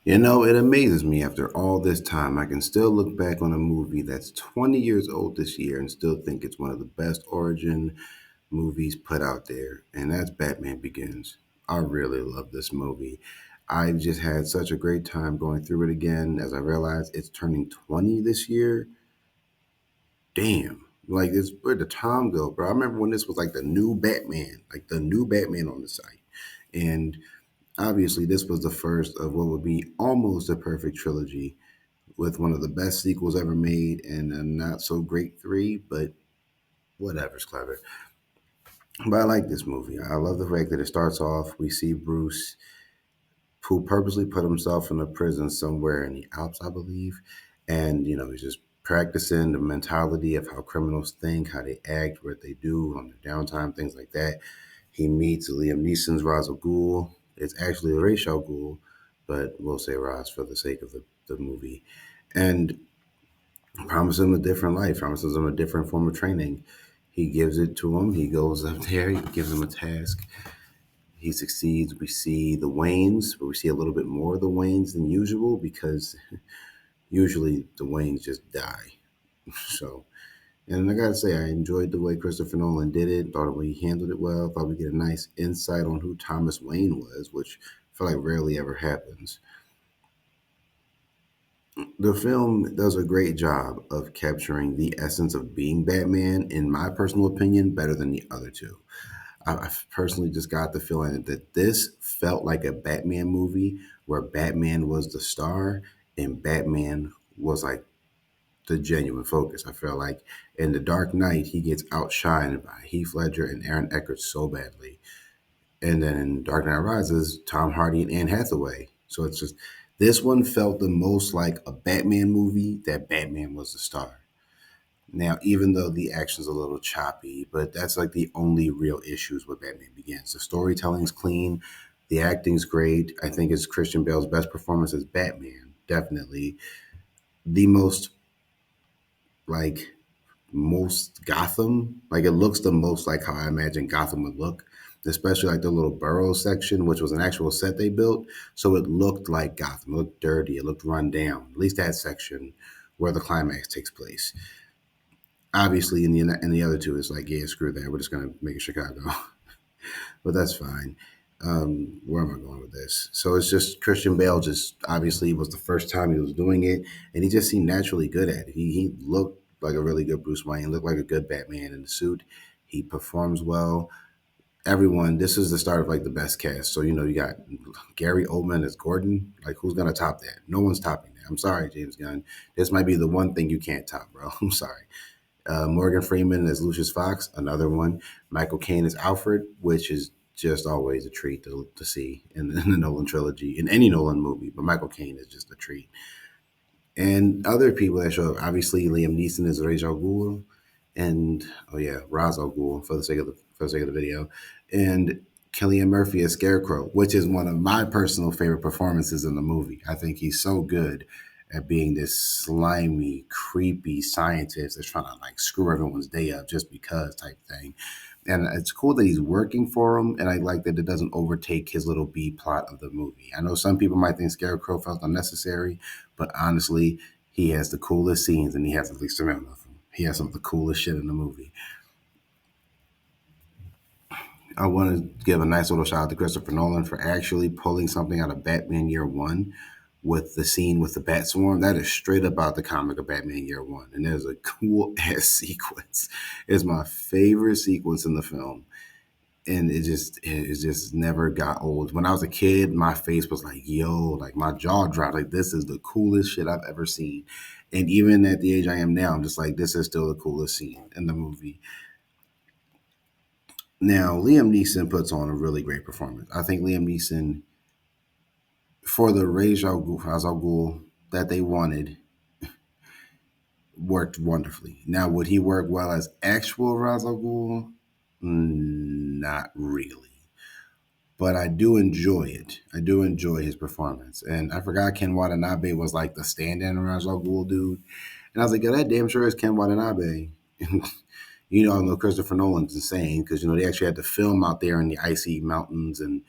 It amazes me after all this time, I can still look back on a movie that's 20 years old this year and still think it's one of the best origin movies put out there, and that's Batman Begins. I really love this movie. I just had such a great time going through it again as I realized it's turning 20 this year. Damn. Like, this, where'd the time go, bro? I remember when this was like the new Batman on the site. And obviously, this was the first of what would be almost a perfect trilogy with one of the best sequels ever made and a not so great three, but whatever's clever. But I like this movie. I love the fact that it starts off, we see Bruce, who purposely put himself in a prison somewhere in the Alps, I believe. And, he's just practicing the mentality of how criminals think, how they act, what they do on their downtime, things like that. He meets Liam Neeson's Ra's al Ghul. It's actually Ra's al Ghul, but we'll say Ra's for the sake of the movie. And promises him a different life, promises him a different form of training. He gives it to him. He goes up there, he gives him a task. He succeeds. We see the Waynes, but we see a little bit more of the Waynes than usual because usually the Waynes just die. So, and I gotta say, I enjoyed the way Christopher Nolan did it. Thought he handled it well. Thought we get a nice insight on who Thomas Wayne was, which I feel like rarely ever happens. The film does a great job of capturing the essence of being Batman, in my personal opinion, better than the other two. I personally just got the feeling that this felt like a Batman movie where Batman was the star and Batman was like the genuine focus. I feel like in The Dark Knight, he gets outshined by Heath Ledger and Aaron Eckhart so badly. And then in Dark Knight Rises, Tom Hardy and Anne Hathaway. So it's just, this one felt the most like a Batman movie that Batman was the star. Now, even though the action's a little choppy, but that's like the only real issues with Batman Begins. The storytelling's clean, the acting's great. I think it's Christian Bale's best performance as Batman, definitely. The like, most Gotham, like it looks the most like how I imagine Gotham would look, especially like the little borough section, which was an actual set they built. So it looked like Gotham, it looked dirty, it looked run down, at least that section where the climax takes place. Obviously, in the other two, it's like, yeah, screw that. We're just gonna make it Chicago, but that's fine. Where am I going with this? So it's just Christian Bale. Just obviously was the first time he was doing it, and he just seemed naturally good at it. He looked like a really good Bruce Wayne. Looked like a good Batman in the suit. He performs well. Everyone, this is the start of like the best cast. So you got Gary Oldman as Gordon. Like, who's gonna top that? No one's topping that. I'm sorry, James Gunn. This might be the one thing you can't top, bro. I'm sorry. Morgan Freeman as Lucius Fox, another one. Michael Caine as Alfred, which is just always a treat to see in the Nolan trilogy, in any Nolan movie. But Michael Caine is just a treat. And other people that show up, obviously Liam Neeson is Ra's al Ghul, and oh yeah, Ra's al Ghul for the sake of the video, and Killian Murphy as Scarecrow, which is one of my personal favorite performances in the movie. I think he's so good at being this slimy, creepy scientist that's trying to like screw everyone's day up just because type thing. And it's cool that he's working for him, and I like that it doesn't overtake his little B plot of the movie. I know some people might think Scarecrow felt unnecessary, but honestly, he has the coolest scenes, and he has the least amount of them. He has some of the coolest shit in the movie. I want to give a nice little shout out to Christopher Nolan for actually pulling something out of Batman Year One with the scene with the Bat Swarm. That is straight up out the comic of Batman Year One, and there's a cool ass sequence. It's my favorite sequence in the film, and it just never got old. When I was a kid, my face was like, yo, like my jaw dropped. Like, this is the coolest shit I've ever seen. And even at the age I am now, I'm just like, this is still the coolest scene in the movie. Now, Liam Neeson puts on a really great performance. I think Liam Neeson, for the Ra's al Ghul that they wanted, worked wonderfully. Now, would he work well as actual Ra's al Ghul? Not really. But I do enjoy it. I do enjoy his performance. And I forgot Ken Watanabe was like the stand-in Ra's al Ghul dude. And I was like, yo, that damn sure is Ken Watanabe. I know Christopher Nolan's insane because they actually had to film out there in the icy mountains and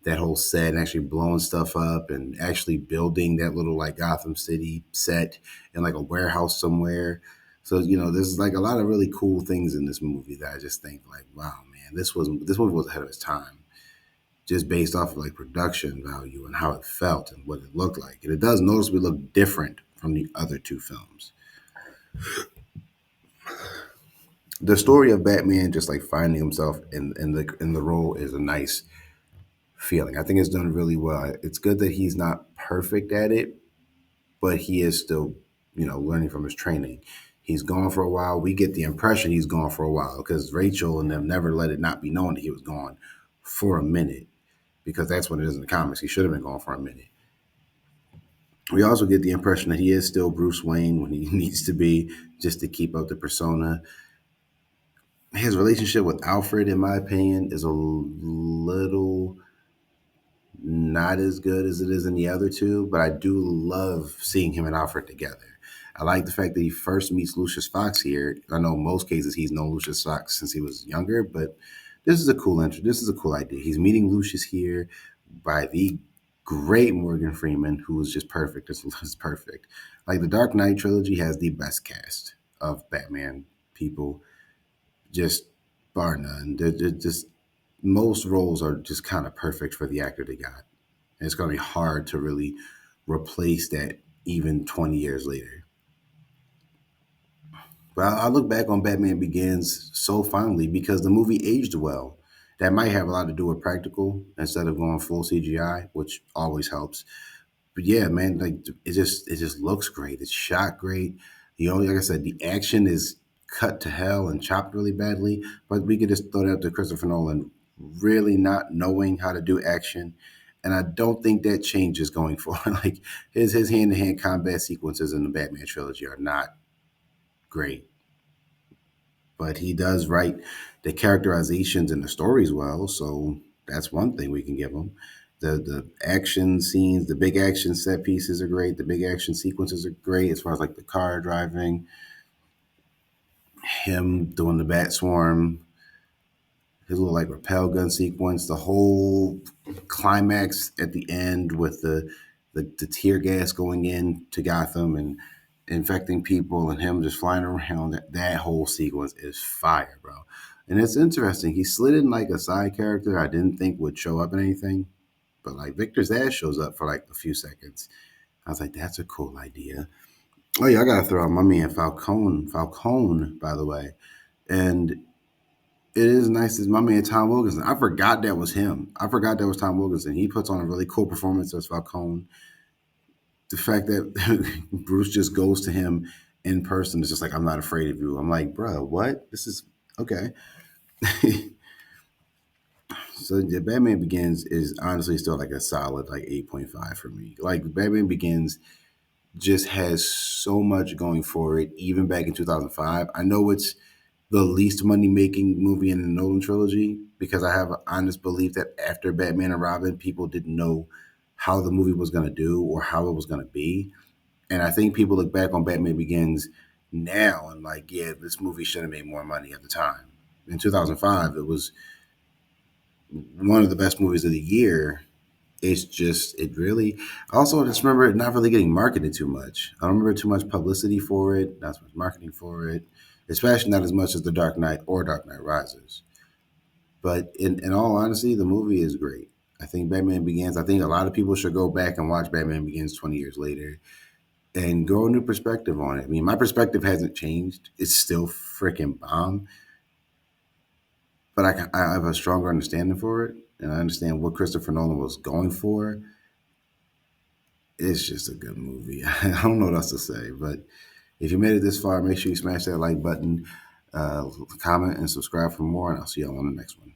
that whole set and actually blowing stuff up and actually building that little like Gotham City set in like a warehouse somewhere. So there's like a lot of really cool things in this movie that I just think like, wow, man, this movie was ahead of its time, just based off of like production value and how it felt and what it looked like. And it does noticeably look different from the other two films. The story of Batman just like finding himself in the role is a nice feeling. I think it's done really well. It's good that he's not perfect at it, but he is still, learning from his training. He's gone for a while. We get the impression he's gone for a while because Rachel and them never let it not be known that he was gone for a minute, because that's what it is in the comics. He should have been gone for a minute. We also get the impression that he is still Bruce Wayne when he needs to be, just to keep up the persona. His relationship with Alfred, in my opinion, is a little not as good as it is in the other two, but I do love seeing him and Alfred together. I like the fact that he first meets Lucius Fox here. I know in most cases he's known Lucius Fox since he was younger, but this is a cool intro. This is a cool idea. He's meeting Lucius here by the great Morgan Freeman, who is just perfect. This is perfect. Like the Dark Knight trilogy has the best cast of Batman people, just bar none. They're just most roles are just kind of perfect for the actor they got. And it's going to be hard to really replace that even 20 years later. But I look back on Batman Begins so fondly because the movie aged well. That might have a lot to do with practical instead of going full CGI, which always helps. But yeah, man, like it just looks great. It's shot great. Like I said, the action is cut to hell and chopped really badly. But we could just throw that up to Christopher Nolan, really not knowing how to do action. And I don't think that changes going forward. Like his hand to hand combat sequences in the Batman trilogy are not great, but he does write the characterizations and the stories well. So that's one thing we can give him. The action scenes, the big action set pieces are great. The big action sequences are great as far as like the car driving, him doing the bat swarm, his little like rappel gun sequence, the whole climax at the end with the tear gas going in to Gotham and infecting people and him just flying around. That whole sequence is fire, bro. And it's interesting. He slid in like a side character I didn't think would show up in anything, but like Victor Zsasz shows up for like a few seconds. I was like, that's a cool idea. Oh yeah, I gotta throw out my man Falcone, by the way. And it is nice as my man Tom Wilkinson. I forgot that was him. I forgot that was Tom Wilkinson. He puts on a really cool performance as Falcone. The fact that Bruce just goes to him in person is just like, I'm not afraid of you. I'm like, bro, what? This is okay. So the Batman Begins is honestly still like a solid like 8.5 for me. Like Batman Begins just has so much going for it, even back in 2005. I know it's the least money making movie in the Nolan trilogy because I have an honest belief that after Batman and Robin, people didn't know how the movie was going to do or how it was going to be. And I think people look back on Batman Begins now and like, yeah, this movie should have made more money at the time. In 2005, it was one of the best movies of the year. It's just, it really, also I just remember it not really getting marketed too much. I don't remember too much publicity for it, not so much marketing for it, especially not as much as The Dark Knight or Dark Knight Rises. But in all honesty, the movie is great. I think Batman Begins, I think a lot of people should go back and watch Batman Begins 20 years later and grow a new perspective on it. I mean, my perspective hasn't changed. It's still freaking bomb, but I have a stronger understanding for it. And I understand what Christopher Nolan was going for. It's just a good movie. I don't know what else to say, but if you made it this far, make sure you smash that like button, comment, and subscribe for more. And I'll see y'all on the next one.